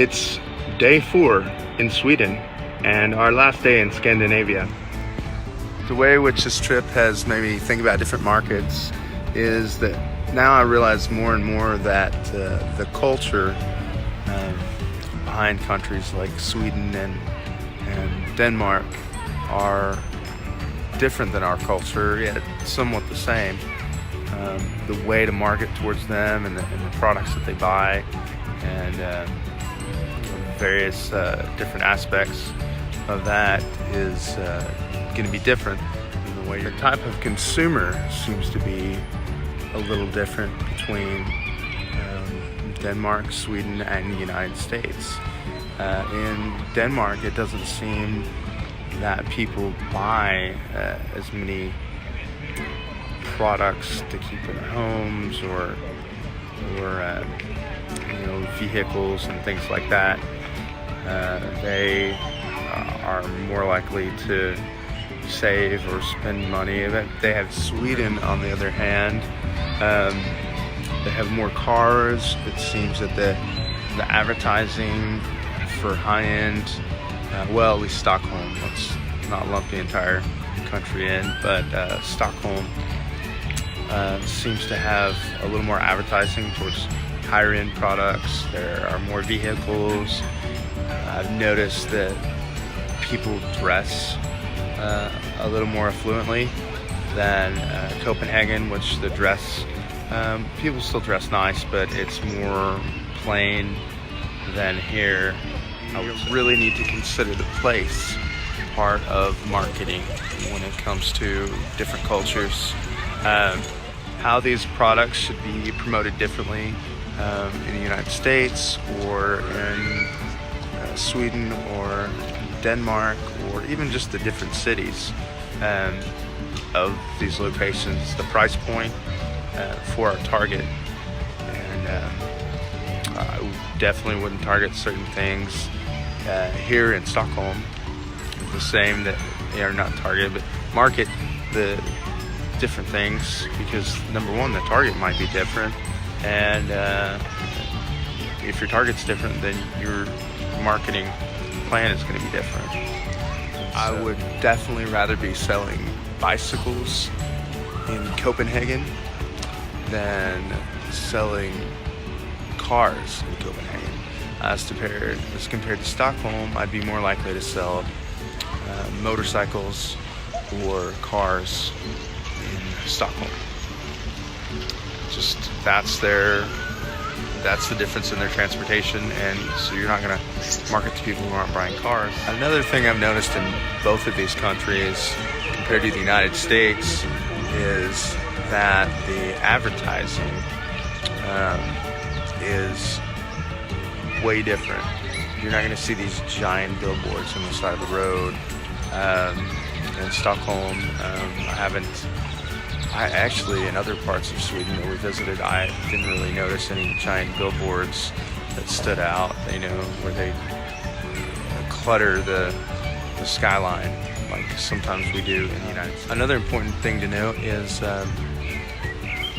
It's day 4 in Sweden and our last day in Scandinavia. The way in which this trip has made me think about different markets is that now I realize more and more that the culture behind countries like Sweden and Denmark are different than our culture, yet somewhat the same. The way to market towards them and the products that they buy and various different aspects of that is going to be different. And the way the type of consumer seems to be a little different between Denmark, Sweden, and the United States. In Denmark, it doesn't seem that people buy as many products to keep in their homes or vehicles and things like that. They are more likely to save or spend money. They have Sweden, on the other hand, they have more cars. It seems that the advertising for high-end, well, at least Stockholm, let's not lump the entire country in, but Stockholm seems to have a little more advertising towards higher end products. There are more vehicles. I've noticed that people dress a little more affluently than Copenhagen, which the dress, people still dress nice, but it's more plain than here. I really need to consider the place part of marketing when it comes to different cultures. How these products should be promoted differently in the United States or in Sweden or Denmark, or even just the different cities of these locations, the price point for our target. And I definitely wouldn't target certain things here in Stockholm the same that they are not targeted, but market the different things, because number one, the target might be different, and if your target's different, then your marketing plan is going to be different. I would definitely rather be selling bicycles in Copenhagen than selling cars in Copenhagen. As compared to Stockholm, I'd be more likely to sell motorcycles or cars in Stockholm. Just that's the difference in their transportation, and so you're not going to market to people who aren't buying cars. Another thing I've noticed in both of these countries compared to the United States is that the advertising is way different. You're not going to see these giant billboards on the side of the road. In Stockholm, I actually, in other parts of Sweden that we visited, I didn't really notice any giant billboards that stood out, where they clutter the skyline like sometimes we do in the United States. Another important thing to note is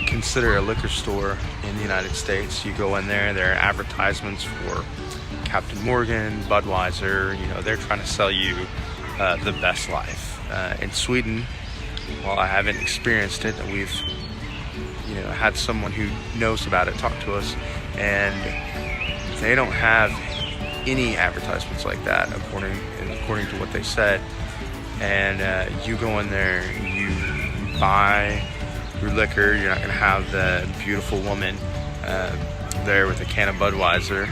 consider a liquor store in the United States. You go in there are advertisements for Captain Morgan, Budweiser, they're trying to sell you the best life. In Sweden, while I haven't experienced it, we've had someone who knows about it talk to us, and they don't have any advertisements like that according to what they said. And you go in there, you buy your liquor, you're not going to have the beautiful woman there with a can of Budweiser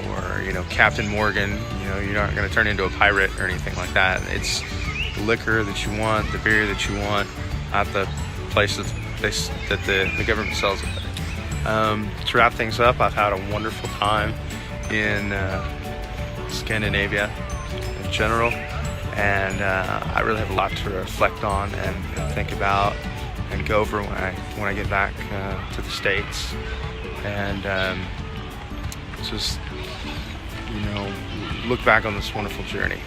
or Captain Morgan. You're not going to turn into a pirate or anything like that. It's the liquor that you want, the beer that you want at the place that the government sells it. To wrap things up, I've had a wonderful time in Scandinavia in general, and I really have a lot to reflect on and think about and go over when I get back to the States, and just look back on this wonderful journey.